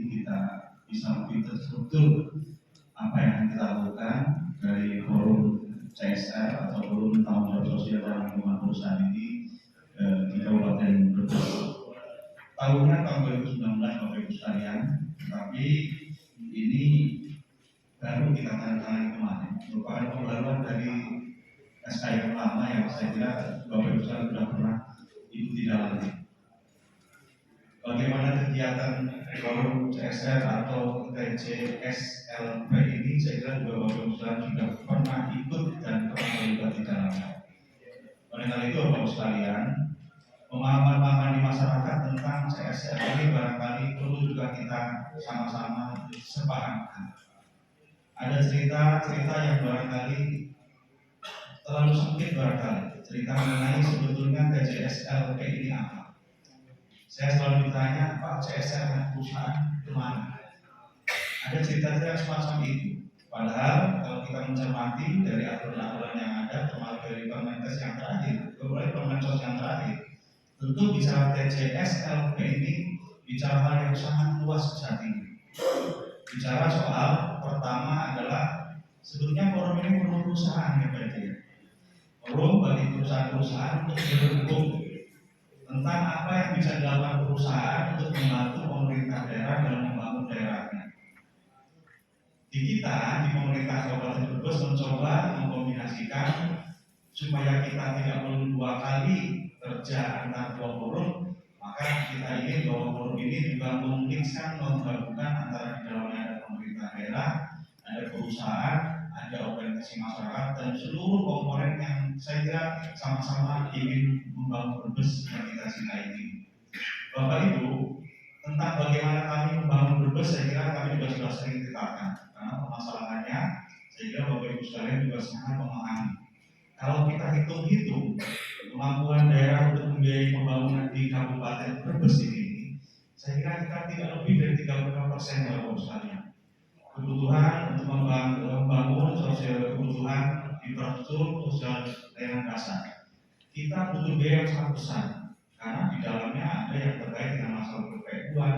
kita bisa lebih terstruktur apa yang kita lakukan dari forum CSR atau forum tanggung jawab sosial dan lingkungan perusahaan ini di Kabupaten Brebes. Tahunnya tahun 2019 Bapak Ibu sekalian, tapi ini baru kita tanda-tangani kemarin, merupakan pembaruan dari SK yang lama yang saya kira Bapak Ibu sekalian sudah pernah ikuti dalamnya. Bagaimana kegiatan forum CSR atau TJSLP ini, saya kira juga Bapak Ibu sekalian sudah pernah ikut dan pernah terlibat di dalamnya. Oleh karena itu Bapak Ibu sekalian, pemahaman-pemahaman di masyarakat tentang CSR ini barangkali perlu juga kita sama-sama sepahamkan. Ada cerita-cerita yang barangkali terlalu sempit barangkali, cerita mengenai sebetulnya TJSLP ini apa. Saya selalu ditanya, Pak, CSR perusahaan kemana? Ada cerita-cerita semacam itu. Padahal kalau kita mencermati dari aturan-aturan yang ada, termasuk dari Permenkes yang terakhir, kemudian Permensos yang terakhir, tentu bicara TJSLP ini bicara hal yang sangat luas sejatinya. Bicara soal pertama adalah sebetulnya forum ini perlu perusahaan ya Pak ya. Forum bagi perusahaan-perusahaan untuk berhukum tentang apa yang bisa dilakukan perusahaan untuk membantu pemerintah daerah dalam membangun daerahnya. Di kita, di pemerintah Kabupaten Brebes mencoba mengkombinasikan supaya kita tidak perlu dua kali kerja antar dua forum, maka kita ingin bahwa forum ini juga memungkinkan menggabungkan antara di dalamnya ada pemerintah daerah, ada perusahaan, ada organisasi masyarakat dan seluruh komponen yang saya kira sama-sama ingin membangun Brebes yang kita cintai ini. Bapak Ibu, tentang bagaimana kami membangun Brebes, saya kira kami juga sudah sering ceritakan karena permasalahannya, saya kira Bapak Ibu sekalian juga sangat memahami. Kalau kita hitung-hitung kemampuan daerah untuk membiayai pembangunan di Kabupaten Brebes ini, saya kira kita tidak lebih dari 35% Bapak Ibu sekalian. Kebutuhan untuk membangun sosial, kebutuhan infrastruktur sosial layanan dasar, kita butuh biaya yang sangat besar karena di dalamnya ada yang terkait dengan masalah perpaduan,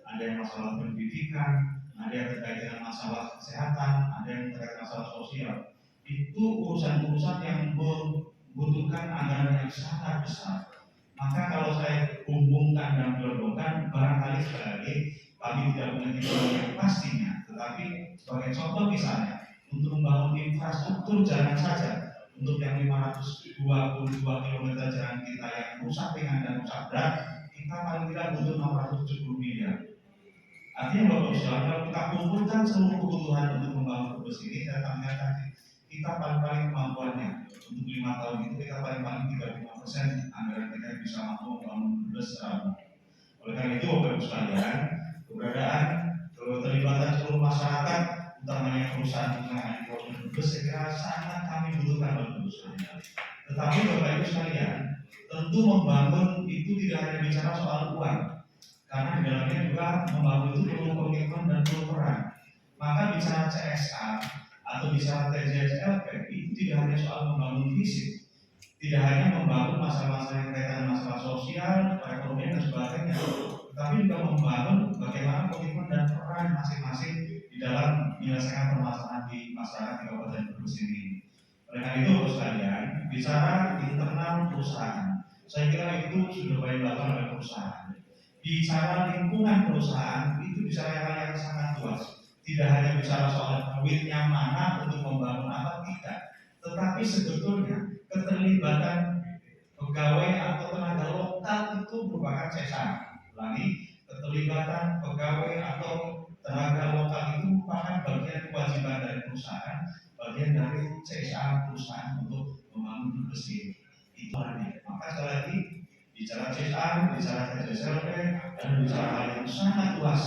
ada yang masalah pendidikan, ada yang terkait dengan masalah kesehatan, ada yang terkait masalah sosial. Itu urusan-urusan yang membutuhkan anggaran yang sangat besar. Maka kalau saya hubungkan dan gelembungkan, barangkali sekali lagi kami tidak punya hitungan yang pastinya, tetapi sebagai contoh misalnya untuk membangun infrastruktur jalan saja, untuk yang 522 km jalan kita yang rusak ringan dan rusak berat, kita paling tidak butuh 670 miliar. Artinya Bapak Ibu, kalau kita kumpulkan seluruh kebutuhan untuk membangun Brebes ini, saya tambahkan kita paling kemampuannya untuk 5 tahun itu kita paling 35% anggaran kita bisa mampu membangun Brebes secara. Oleh karena itu Bapak Ibu sekalian, keberadaan terlibatan seluruh masyarakat, utamanya perusahaan-perusahaan di Kabupaten Brebes, saya kira sangat kami butuhkan Bapak Ibu sekalian. Tetapi Bapak Ibu sekalian, tentu membangun itu tidak hanya bicara soal uang, karena di dalamnya juga membangun itu perlu komitmen dan perlu peran. Maka bicara CSR atau bicara TJSLP itu tidak hanya soal membangun fisik, tidak hanya membangun masalah-masalah yang kaitan masalah sosial, perekonomian dan sebagainya, tetapi juga membangun bagaimana komitmen dan peran masing-masing di dalam menyelesaikan permasalahan di masyarakat di Kabupaten Brebes ini. Oleh karena itu, sekalian, bicara internal perusahaan, saya kira itu sudah banyak dilakukan oleh perusahaan. Bicara lingkungan perusahaan itu bicara hal yang sangat luas. Tidak hanya bicara soal duitnya mana untuk membangun apa tidak, tetapi sebetulnya keterlibatan pegawai atau tenaga lokal itu merupakan CSR. Ulangi, keterlibatan pegawai atau tenaga lokal itu merupakan bagian kewajiban dari perusahaan, bagian dari CSR perusahaan untuk membangun Brebes ini. Itu artinya. Maka sekali lagi bicara CSR, bicara TJSLP, dan bicara hal yang sangat luas.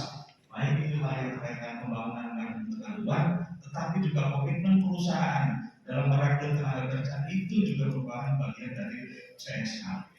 Baik itu hal yang terkait dengan pembangunan yang keluar, tetapi juga komitmen perusahaan dalam merekrut tenaga kerja itu juga merupakan bagian dari CSR.